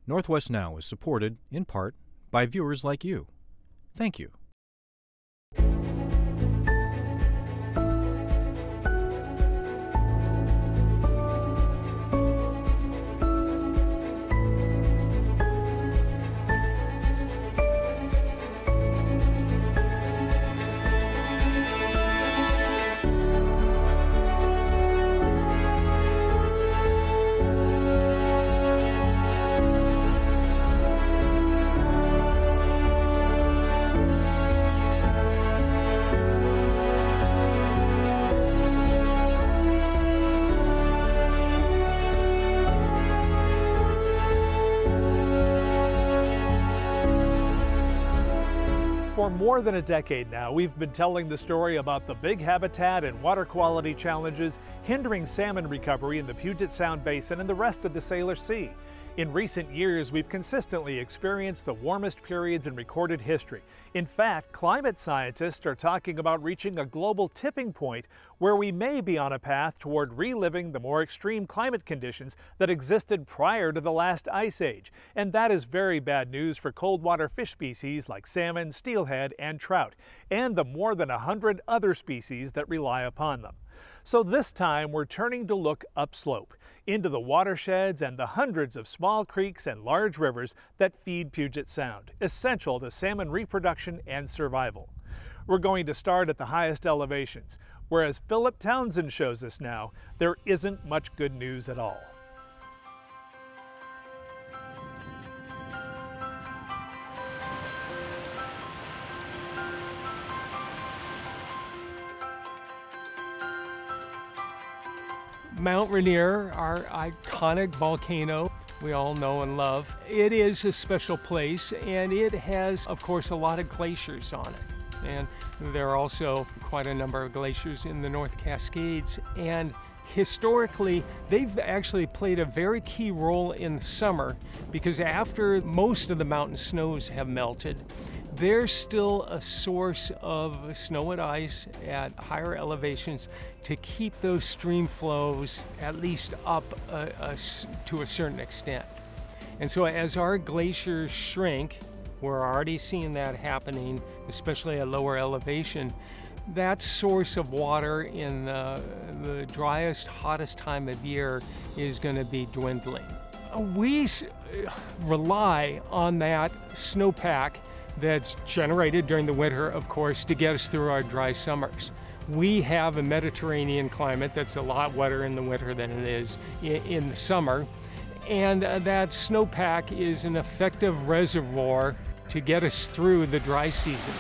Northwest Now is supported, in part, by viewers like you. Thank you. For more than a decade now, we've been telling the story about the big habitat and water quality challenges hindering salmon recovery in the Puget Sound Basin and the rest of the Salish Sea. In recent years, we've consistently experienced the warmest periods in recorded history. In fact, climate scientists are talking about reaching a global tipping point where we may be on a path toward reliving the more extreme climate conditions that existed prior to the last ice age. And that is very bad news for cold water fish species like salmon, steelhead, and trout, and the more than 100 other species that rely upon them. So this time we're turning to look upslope, into the watersheds and the hundreds of small creeks and large rivers that feed Puget Sound, essential to salmon reproduction and survival. We're going to start at the highest elevations, where, as Philip Townsend shows us now, there isn't much good news at all. Mount Rainier, our iconic volcano we all know and love. It is a special place, and it has, of course, a lot of glaciers on it. And there are also quite a number of glaciers in the North Cascades. And historically, they've actually played a very key role in the summer, because after most of the mountain snows have melted, there's still a source of snow and ice at higher elevations to keep those stream flows at least up to a certain extent. And so as our glaciers shrink, we're already seeing that happening, especially at lower elevation, that source of water in the driest, hottest time of year is going to be dwindling. We rely on that snowpack that's generated during the winter, of course, to get us through our dry summers. We have a Mediterranean climate that's a lot wetter in the winter than it is in the summer, and that snowpack is an effective reservoir to get us through the dry season.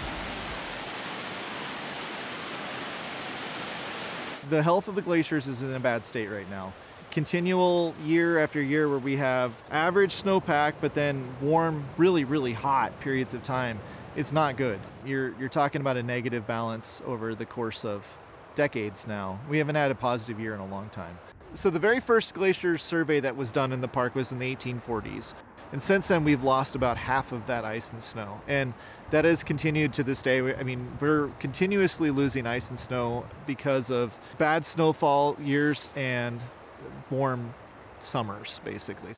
The health of the glaciers is in a bad state right now. Continual year after year where we have average snowpack, but then warm, really, really hot periods of time. It's not good. You're talking about a negative balance over the course of decades now. We haven't had a positive year in a long time. So the very first glacier survey that was done in the park was in the 1840s. And since then, we've lost about half of that ice and snow. And that has continued to this day. I mean, we're continuously losing ice and snow because of bad snowfall years and warm summers, basically.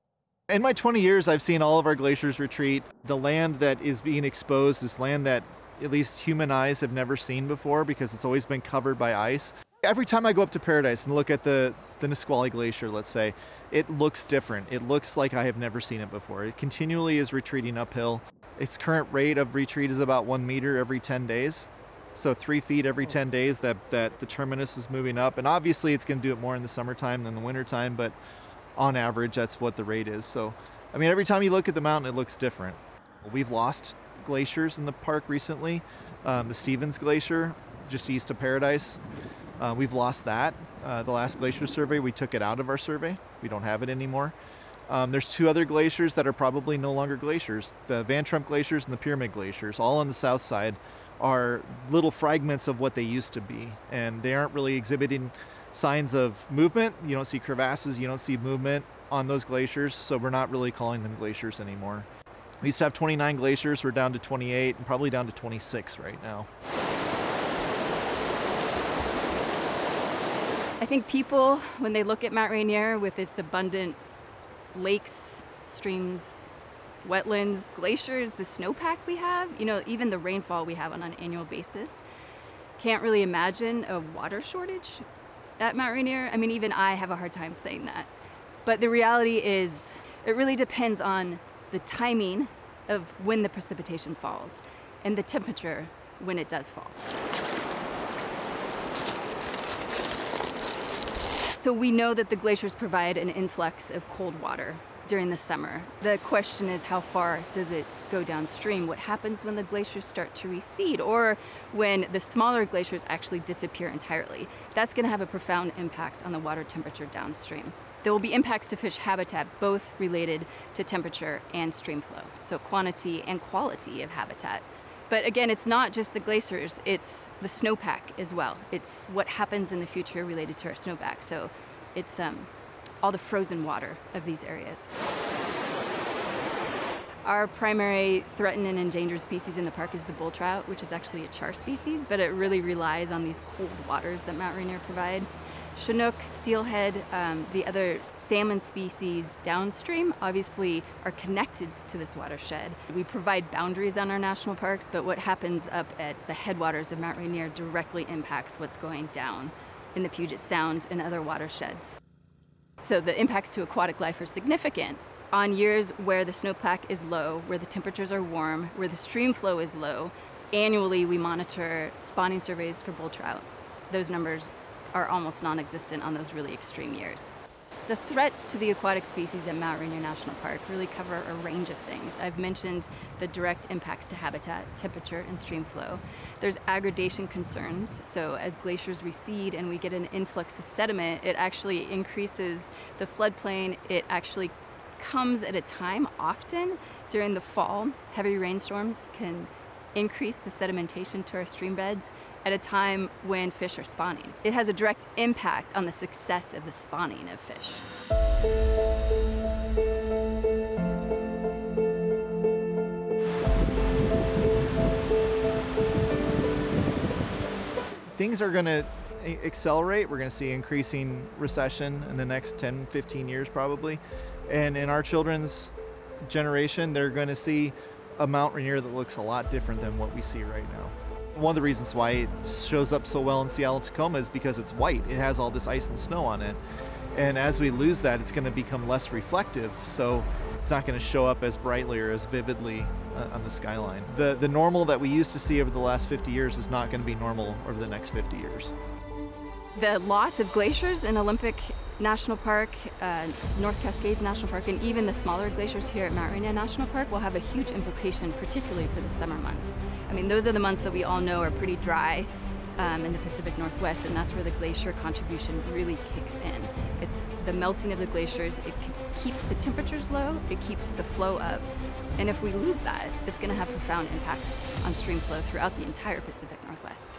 In my 20 years, I've seen all of our glaciers retreat. The land that is being exposed is land that at least human eyes have never seen before, because it's always been covered by ice. Every time I go up to Paradise and look at the Nisqually Glacier, let's say, it looks different. It looks like I have never seen it before. It continually is retreating uphill. Its current rate of retreat is about 1 meter every 10 days. So 3 feet every 10 days that the terminus is moving up. And obviously it's going to do it more in the summertime than the wintertime, but on average, that's what the rate is. So, I mean, every time you look at the mountain, it looks different. We've lost glaciers in the park recently. The Stevens Glacier, just east of Paradise, we've lost that. The last glacier survey, we took it out of our survey. We don't have it anymore. There's 2 other glaciers that are probably no longer glaciers. The Van Trump Glaciers and the Pyramid Glaciers, all on the south side, are little fragments of what they used to be, and they aren't really exhibiting signs of movement. You don't see crevasses, you don't see movement on those glaciers, so we're not really calling them glaciers anymore. We used to have 29 glaciers, we're down to 28, and probably down to 26 right now. I think people, when they look at Mount Rainier with its abundant lakes, streams, wetlands, glaciers, the snowpack we have, even the rainfall we have on an annual basis. Can't really imagine a water shortage at Mount Rainier. I mean, even I have a hard time saying that. But the reality is, it really depends on the timing of when the precipitation falls and the temperature when it does fall. So we know that the glaciers provide an influx of cold water during the summer. The question is, how far does it go downstream? What happens when the glaciers start to recede, or when the smaller glaciers actually disappear entirely? That's going to have a profound impact on the water temperature downstream. There will be impacts to fish habitat, both related to temperature and stream flow, so quantity and quality of habitat. But again, it's not just the glaciers, it's the snowpack as well. It's what happens in the future related to our snowpack. So it's all the frozen water of these areas. Our primary threatened and endangered species in the park is the bull trout, which is actually a char species, but it really relies on these cold waters that Mount Rainier provide. Chinook, steelhead, the other salmon species downstream obviously are connected to this watershed. We provide boundaries on our national parks, but what happens up at the headwaters of Mount Rainier directly impacts what's going down in the Puget Sound and other watersheds. So the impacts to aquatic life are significant. On years where the snowpack is low, where the temperatures are warm, where the stream flow is low, annually we monitor spawning surveys for bull trout. Those numbers are almost non-existent on those really extreme years. The threats to the aquatic species at Mount Rainier National Park really cover a range of things. I've mentioned the direct impacts to habitat, temperature, and stream flow. There's aggradation concerns, so as glaciers recede and we get an influx of sediment, it actually increases the floodplain. It actually comes at a time often during the fall. Heavy rainstorms can increase the sedimentation to our stream beds at a time when fish are spawning. It has a direct impact on the success of the spawning of fish. Things are going to accelerate. We're going to see increasing recession in the next 10, 15 years probably. And in our children's generation, they're going to see a Mount Rainier that looks a lot different than what we see right now. One of the reasons why it shows up so well in Seattle and Tacoma is because it's white. It has all this ice and snow on it. And as we lose that, it's going to become less reflective. So it's not going to show up as brightly or as vividly on the skyline. The normal that we used to see over the last 50 years is not going to be normal over the next 50 years. The loss of glaciers in Olympic National Park, North Cascades National Park, and even the smaller glaciers here at Mount Rainier National Park will have a huge implication, particularly for the summer months. I mean, those are the months that we all know are pretty dry in the Pacific Northwest, and that's where the glacier contribution really kicks in. It's the melting of the glaciers. It keeps the temperatures low, it keeps the flow up, and if we lose that, it's going to have profound impacts on stream flow throughout the entire Pacific Northwest.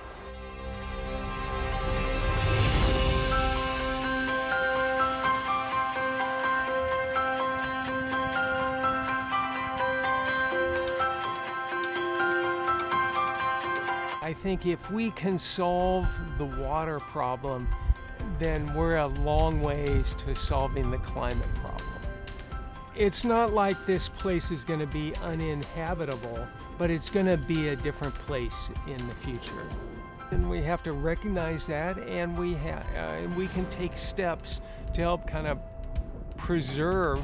I think if we can solve the water problem, then we're a long ways to solving the climate problem. It's not like this place is going to be uninhabitable, but it's going to be a different place in the future. And we have to recognize that, and we can take steps to help kind of preserve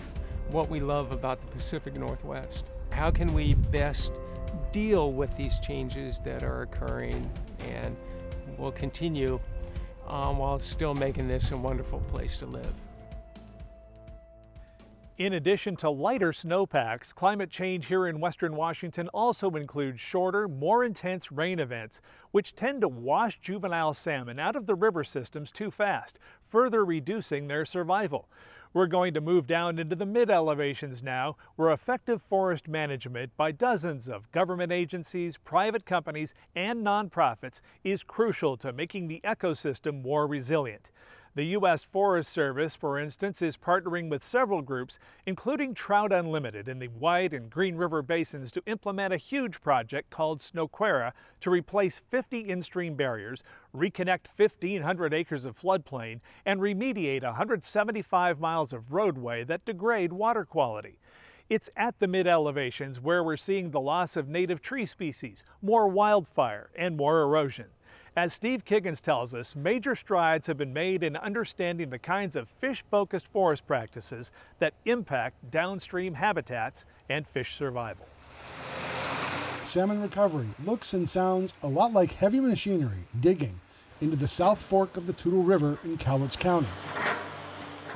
what we love about the Pacific Northwest. How can we best deal with these changes that are occurring and will continue while still making this a wonderful place to live? In addition to lighter snowpacks, climate change here in Western Washington also includes shorter, more intense rain events, which tend to wash juvenile salmon out of the river systems too fast, further reducing their survival. We're going to move down into the mid-elevations now, where effective forest management by dozens of government agencies, private companies, and nonprofits is crucial to making the ecosystem more resilient. The U.S. Forest Service, for instance, is partnering with several groups, including Trout Unlimited in the White and Green River basins, to implement a huge project called Snoquera to replace 50 in-stream barriers, reconnect 1,500 acres of floodplain, and remediate 175 miles of roadway that degrade water quality. It's at the mid-elevations where we're seeing the loss of native tree species, more wildfire, and more erosion. As Steve Kiggins tells us, major strides have been made in understanding the kinds of fish-focused forest practices that impact downstream habitats and fish survival. Salmon recovery looks and sounds a lot like heavy machinery digging into the South Fork of the Toutle River in Cowlitz County.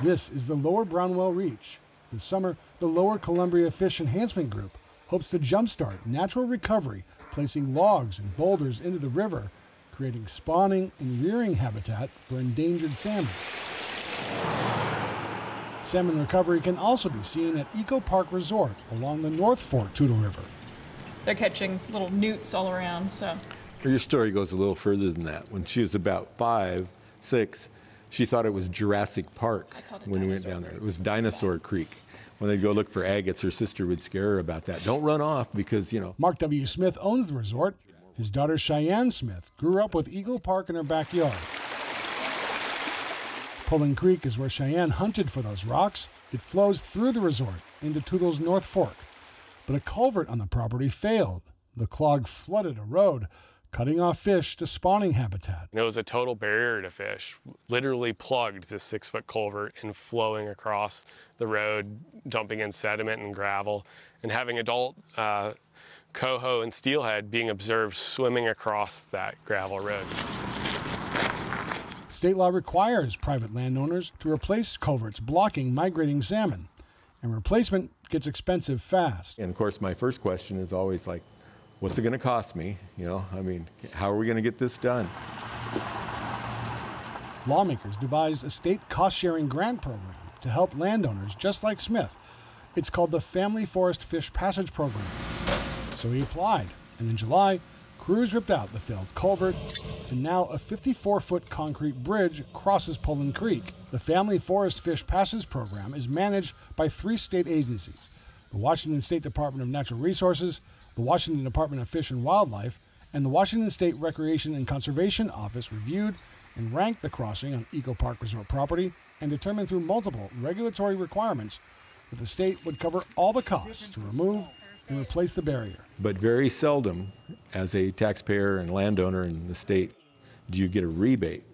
This is the Lower Brownwell Reach. This summer, the Lower Columbia Fish Enhancement Group hopes to jumpstart natural recovery, placing logs and boulders into the river, creating spawning and rearing habitat for endangered salmon. Salmon recovery can also be seen at Eco Park Resort along the North Fork Toutle River. They're catching little newts all around, so. Your story goes a little further than that. When she was about 5, 6, she thought it was Jurassic Park when we went down there. It was Dinosaur Creek. When they'd go look for agates, her sister would scare her about that. Don't run off because, you know. Mark W. Smith owns the resort. His daughter Cheyenne Smith grew up with Eagle Park in her backyard. Pulling Creek is where Cheyenne hunted for those rocks. It flows through the resort into Tootle's North Fork. But a culvert on the property failed. The clog flooded a road, cutting off fish to spawning habitat. It was a total barrier to fish. Literally plugged this 6-foot culvert and flowing across the road, dumping in sediment and gravel, and having adult coho and steelhead being observed swimming across that gravel road. State law requires private landowners to replace culverts blocking migrating salmon, and replacement gets expensive fast. And of course, my first question is always like, what's it going to cost me? You know, I mean, how are we going to get this done? Lawmakers devised a state cost-sharing grant program to help landowners just like Smith. It's called the Family Forest Fish Passage Program. So he applied, and in July, crews ripped out the failed culvert, and now a 54-foot concrete bridge crosses Pullen Creek. The Family Forest Fish Passage Program is managed by 3 state agencies: the Washington State Department of Natural Resources, the Washington Department of Fish and Wildlife, and the Washington State Recreation and Conservation Office reviewed and ranked the crossing on Eco Park Resort property and determined through multiple regulatory requirements that the state would cover all the costs to remove and replace the barrier. But very seldom, as a taxpayer and landowner in the state, do you get a rebate.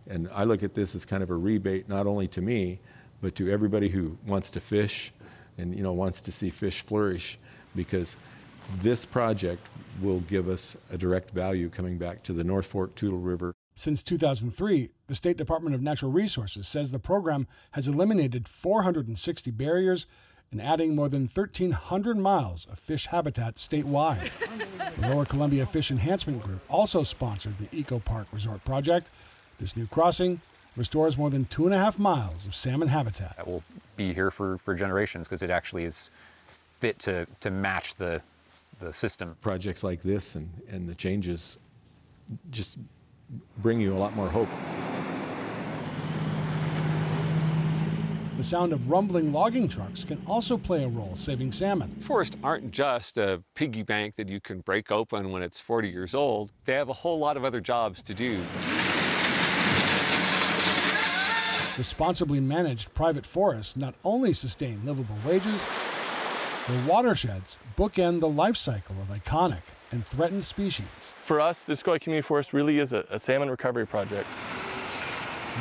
And I look at this as kind of a rebate, not only to me, but to everybody who wants to fish and, you know, wants to see fish flourish, because this project will give us a direct value coming back to the North Fork Toutle River. Since 2003, the State Department of Natural Resources says the program has eliminated 460 barriers and adding more than 1,300 miles of fish habitat statewide. The Lower Columbia Fish Enhancement Group also sponsored the Eco Park Resort project. This new crossing restores more than 2.5 miles of salmon habitat. That will be here for generations because it actually is fit to match the system. Projects like this and the changes just bring you a lot more hope. The sound of rumbling logging trucks can also play a role saving salmon. Forests aren't just a piggy bank that you can break open when it's 40 years old. They have a whole lot of other jobs to do. Responsibly managed private forests not only sustain livable wages, their watersheds bookend the life cycle of iconic and threatened species. For us, the Nisqually Community Forest really is a salmon recovery project.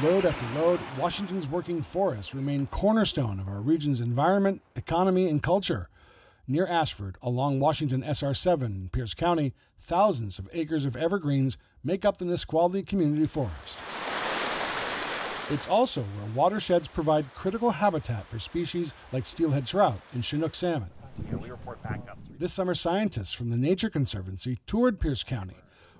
Load after load, Washington's working forests remain cornerstone of our region's environment, economy, and culture. Near Ashford, along Washington SR 7 in Pierce County, thousands of acres of evergreens make up the Nisqually Community Forest. It's also where watersheds provide critical habitat for species like steelhead trout and Chinook salmon. This summer, scientists from the Nature Conservancy toured Pierce County,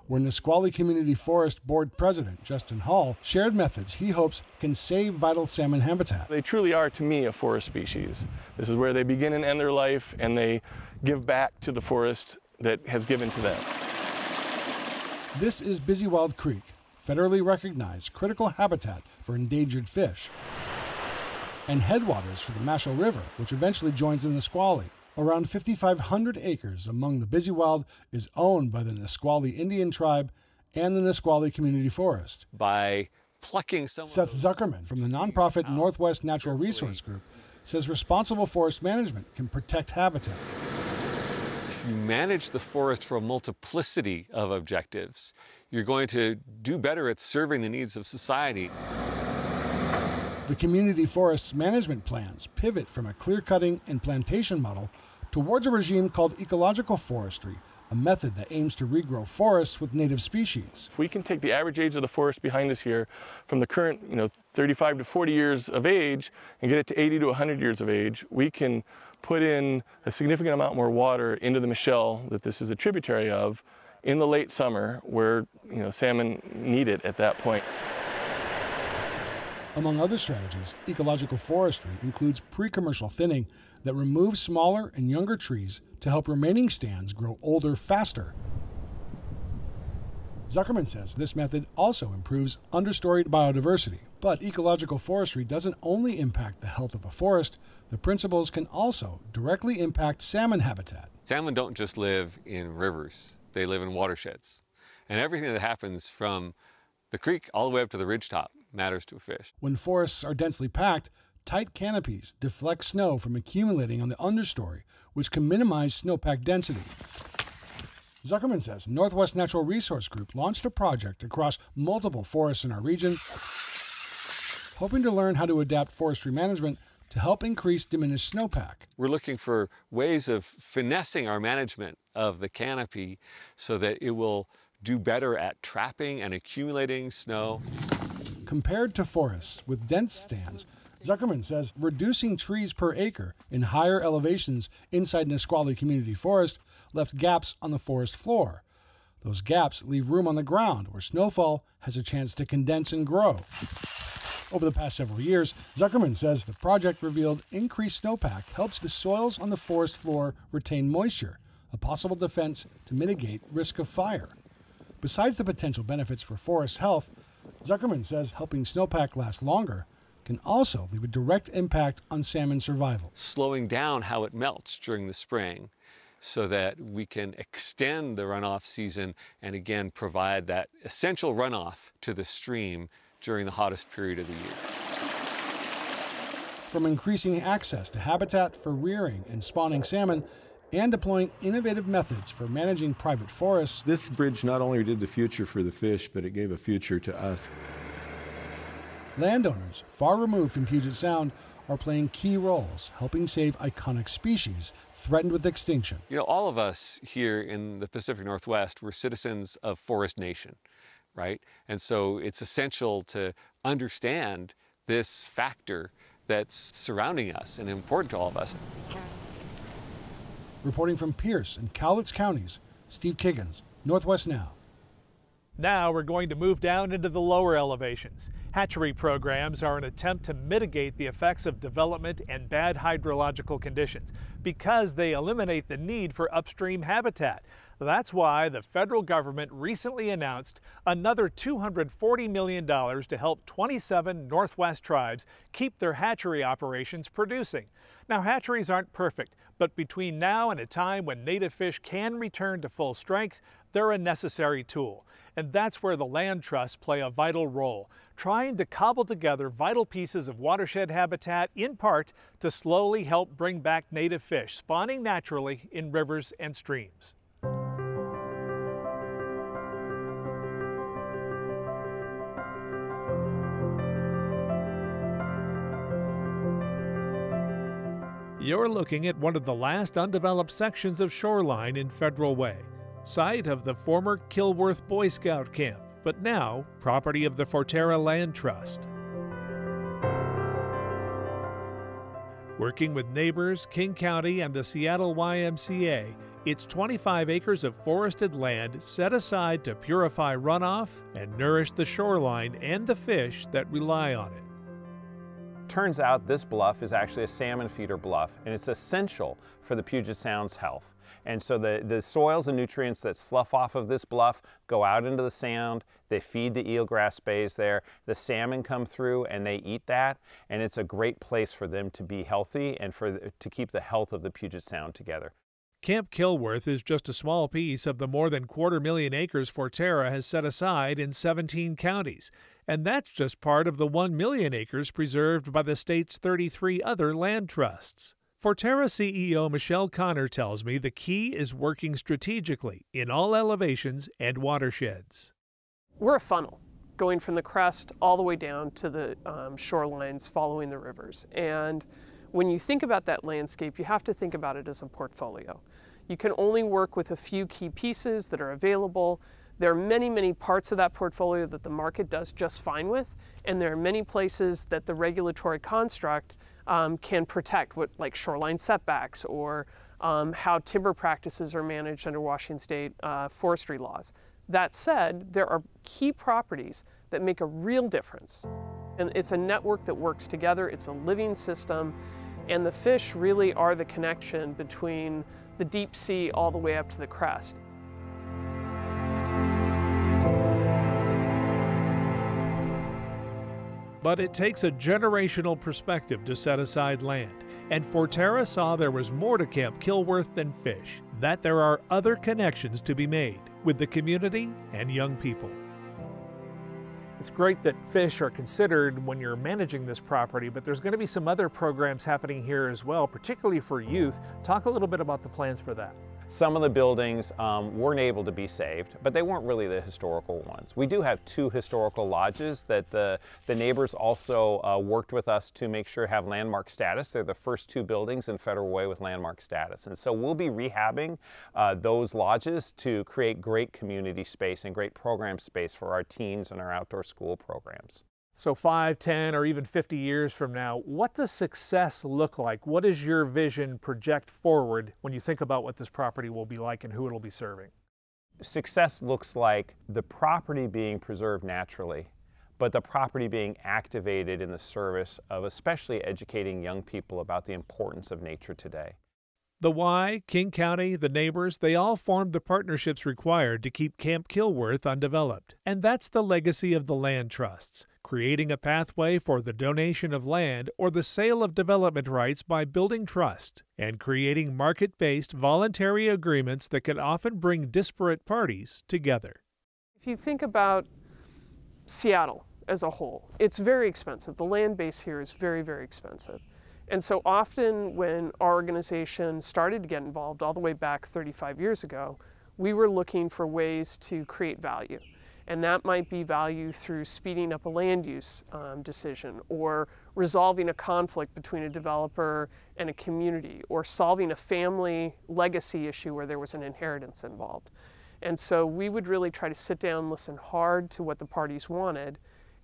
where Nisqually Community Forest Board President Justin Hall shared methods he hopes can save vital salmon habitat. They truly are, to me, a forest species. This is where they begin and end their life, and they give back to the forest that has given to them. This is Busy Wild Creek, federally recognized critical habitat for endangered fish, and headwaters for the Mashel River, which eventually joins the Nisqually. Around 5,500 acres among the Busy Wild is owned by the Nisqually Indian Tribe and the Nisqually Community Forest. By plucking some Seth Zuckerman from the nonprofit Northwest Natural Resource Group says responsible forest management can protect habitat. If you manage the forest for a multiplicity of objectives, you're going to do better at serving the needs of society. The community forests management plans pivot from a clear-cutting and plantation model towards a regime called ecological forestry, a method that aims to regrow forests with native species. If we can take the average age of the forest behind us here from the current 35 to 40 years of age and get it to 80 to 100 years of age, we can put in a significant amount more water into the Michelle that this is a tributary of in the late summer where salmon need it at that point. Among other strategies, ecological forestry includes pre-commercial thinning that removes smaller and younger trees to help remaining stands grow older faster. Zuckerman says this method also improves understory biodiversity. But ecological forestry doesn't only impact the health of a forest, the principles can also directly impact salmon habitat. Salmon don't just live in rivers, they live in watersheds. And everything that happens from the creek all the way up to the ridgetop matters to a fish. When forests are densely packed, tight canopies deflect snow from accumulating on the understory, which can minimize snowpack density. Zuckerman says Northwest Natural Resource Group launched a project across multiple forests in our region, hoping to learn how to adapt forestry management to help increase diminished snowpack. We're looking for ways of finessing our management of the canopy so that it will do better at trapping and accumulating snow. Compared to forests with dense stands, Zuckerman says reducing trees per acre in higher elevations inside Nisqually Community Forest left gaps on the forest floor. Those gaps leave room on the ground where snowfall has a chance to condense and grow. Over the past several years, Zuckerman says the project revealed increased snowpack helps the soils on the forest floor retain moisture, a possible defense to mitigate risk of fire. Besides the potential benefits for forest health, Zuckerman says helping snowpack last longer can also leave a direct impact on salmon survival. Slowing down how it melts during the spring so that we can extend the runoff season and again provide that essential runoff to the stream during the hottest period of the year. From increasing access to habitat for rearing and spawning salmon and deploying innovative methods for managing private forests. This bridge not only did the future for the fish, but it gave a future to us. Landowners far removed from Puget Sound are playing key roles, helping save iconic species threatened with extinction. All of us here in the Pacific Northwest, we're citizens of Forest Nation, right? And so it's essential to understand this factor that's surrounding us and important to all of us. Reporting from Pierce and Cowlitz counties, Steve Kiggins, Northwest Now. Now we're going to move down into the lower elevations. Hatchery programs are an attempt to mitigate the effects of development and bad hydrological conditions because they eliminate the need for upstream habitat. That's why the federal government recently announced another $240 million to help 27 Northwest tribes keep their hatchery operations producing. Now, hatcheries aren't perfect, but between now and a time when native fish can return to full strength, they're a necessary tool. And that's where the land trusts play a vital role, trying to cobble together vital pieces of watershed habitat in part to slowly help bring back native fish spawning naturally in rivers and streams. You're looking at one of the last undeveloped sections of shoreline in Federal Way, site of the former Kilworth Boy Scout camp, but now property of the Forterra Land Trust. Working with neighbors, King County, and the Seattle YMCA, it's 25 acres of forested land set aside to purify runoff and nourish the shoreline and the fish that rely on it. Turns out this bluff is actually a salmon feeder bluff, and it's essential for the Puget Sound's health. And so the soils and nutrients that slough off of this bluff go out into the sound, they feed the eelgrass bays there, the salmon come through and they eat that, and it's a great place for them to be healthy and to keep the health of the Puget Sound together. Camp Kilworth is just a small piece of the more than 250,000 acres Forterra has set aside in 17 counties. And that's just part of the 1 million acres preserved by the state's 33 other land trusts. Forterra CEO Michelle Connor tells me the key is working strategically in all elevations and watersheds. We're a funnel going from the crest all the way down to the shorelines following the rivers. And when you think about that landscape, you have to think about it as a portfolio. You can only work with a few key pieces that are available. There are many, many parts of that portfolio that the market does just fine with, and there are many places that the regulatory construct can protect, like shoreline setbacks or how timber practices are managed under Washington state forestry laws. That said, there are key properties that make a real difference. And it's a network that works together, it's a living system, and the fish really are the connection between the deep sea all the way up to the crest. But it takes a generational perspective to set aside land, and Forterra saw there was more to Camp Kilworth than fish, that there are other connections to be made with the community and young people. It's great that fish are considered when you're managing this property, but there's going to be some other programs happening here as well, particularly for youth. Talk a little bit about the plans for that. Some of the buildings weren't able to be saved, but they weren't really the historical ones. We do have 2 historical lodges that the neighbors also worked with us to make sure have landmark status. They're the first 2 buildings in Federal Way with landmark status. And so we'll be rehabbing those lodges to create great community space and great program space for our teens and our outdoor school programs. So 5, 10, or even 50 years from now, what does success look like? What does your vision project forward when you think about what this property will be like and who it'll be serving? Success looks like the property being preserved naturally, but the property being activated in the service of especially educating young people about the importance of nature today. The Y, King County, the neighbors, they all formed the partnerships required to keep Camp Kilworth undeveloped. And that's the legacy of the land trusts, creating a pathway for the donation of land or the sale of development rights by building trust, and creating market-based voluntary agreements that can often bring disparate parties together. If you think about Seattle as a whole, it's very expensive. The land base here is very, very expensive. And so often when our organization started to get involved all the way back 35 years ago, we were looking for ways to create value. And that might be value through speeding up a land use decision, or resolving a conflict between a developer and a community, or solving a family legacy issue where there was an inheritance involved. And so we would really try to sit down, listen hard to what the parties wanted,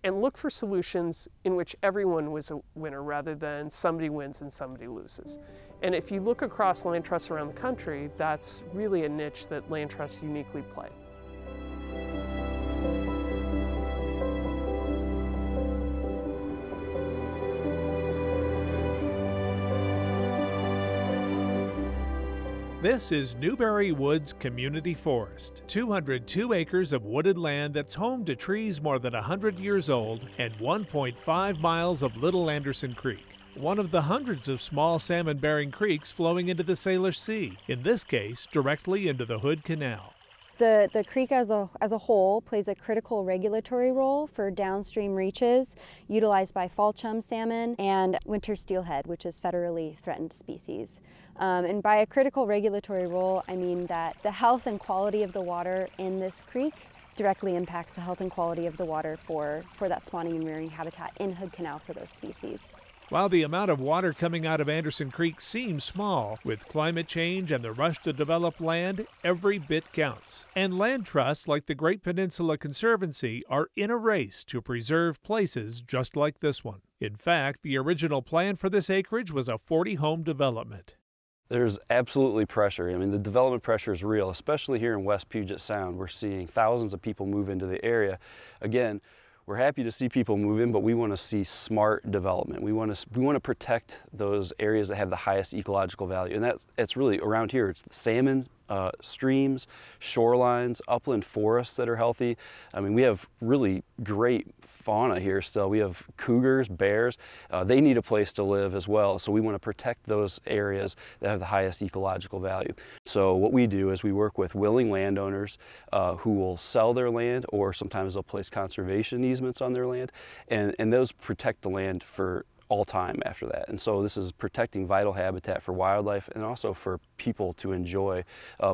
and look for solutions in which everyone was a winner rather than somebody wins and somebody loses. And if you look across land trusts around the country, that's really a niche that land trusts uniquely play. This is Newberry Woods Community Forest, 202 acres of wooded land that's home to trees more than 100 years old and 1.5 miles of Little Anderson Creek, one of the hundreds of small salmon-bearing creeks flowing into the Salish Sea, in this case, directly into the Hood Canal. The creek as a whole plays a critical regulatory role for downstream reaches utilized by fall chum salmon and winter steelhead, which is federally threatened species. And by a critical regulatory role, I mean that the health and quality of the water in this creek directly impacts the health and quality of the water for that spawning and rearing habitat in Hood Canal for those species. While the amount of water coming out of Anderson Creek seems small, with climate change and the rush to develop land, every bit counts. And land trusts like the Great Peninsula Conservancy are in a race to preserve places just like this one. In fact, the original plan for this acreage was a 40-home development. There's absolutely pressure. I mean, the development pressure is real, especially here in West Puget Sound. We're seeing thousands of people move into the area. Again, we're happy to see people move in, but we want to see smart development. We want to protect those areas that have the highest ecological value, and that's really around here. It's the salmon, streams, shorelines, upland forests that are healthy. I mean, we have really great fauna here still. We have cougars, bears. They need a place to live as well, so we want to protect those areas that have the highest ecological value. So what we do is we work with willing landowners who will sell their land, or sometimes they'll place conservation easements on their land, and those protect the land for all time after that. And so this is protecting vital habitat for wildlife and also for people to enjoy,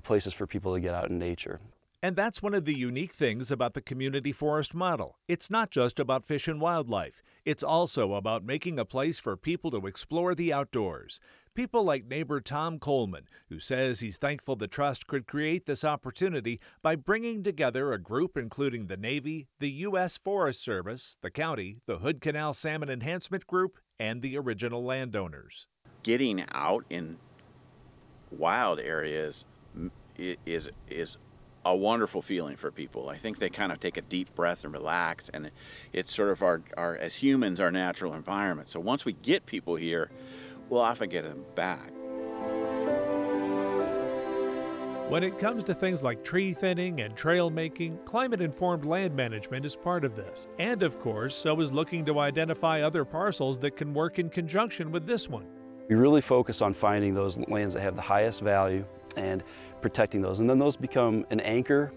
places for people to get out in nature. And that's one of the unique things about the community forest model. It's not just about fish and wildlife. It's also about making a place for people to explore the outdoors. People like neighbor Tom Coleman, who says he's thankful the Trust could create this opportunity by bringing together a group including the Navy, the U.S. Forest Service, the county, the Hood Canal Salmon Enhancement Group, and the original landowners. Getting out in wild areas is a wonderful feeling for people. I think they kind of take a deep breath and relax, and it's sort of our as humans, our natural environment. So once we get people here, we'll often get them back. When it comes to things like tree thinning and trail making, climate-informed land management is part of this. And of course, so is looking to identify other parcels that can work in conjunction with this one. We really focus on finding those lands that have the highest value and protecting those. And then those become an anchor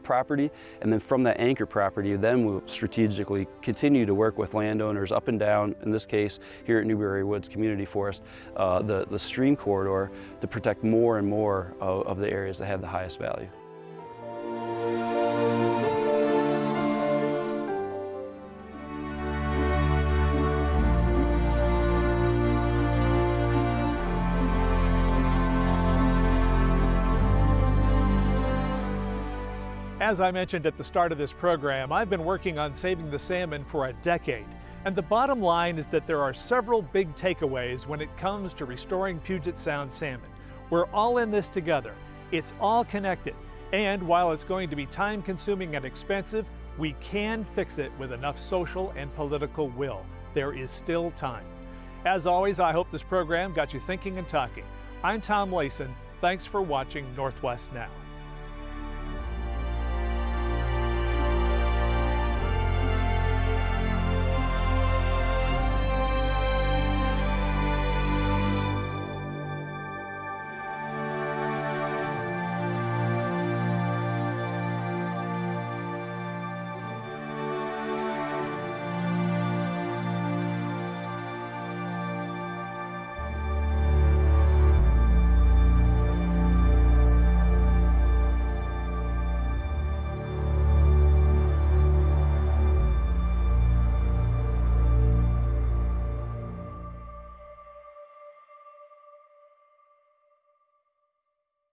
property. And then from that anchor property, then we'll strategically continue to work with landowners up and down, in this case, here at Newberry Woods Community Forest, the stream corridor to protect more and more of the areas that have the highest value. As I mentioned at the start of this program, I've been working on saving the salmon for a decade. And the bottom line is that there are several big takeaways when it comes to restoring Puget Sound salmon. We're all in this together. It's all connected. And while it's going to be time-consuming and expensive, we can fix it with enough social and political will. There is still time. As always, I hope this program got you thinking and talking. I'm Tom Layson. Thanks for watching Northwest Now.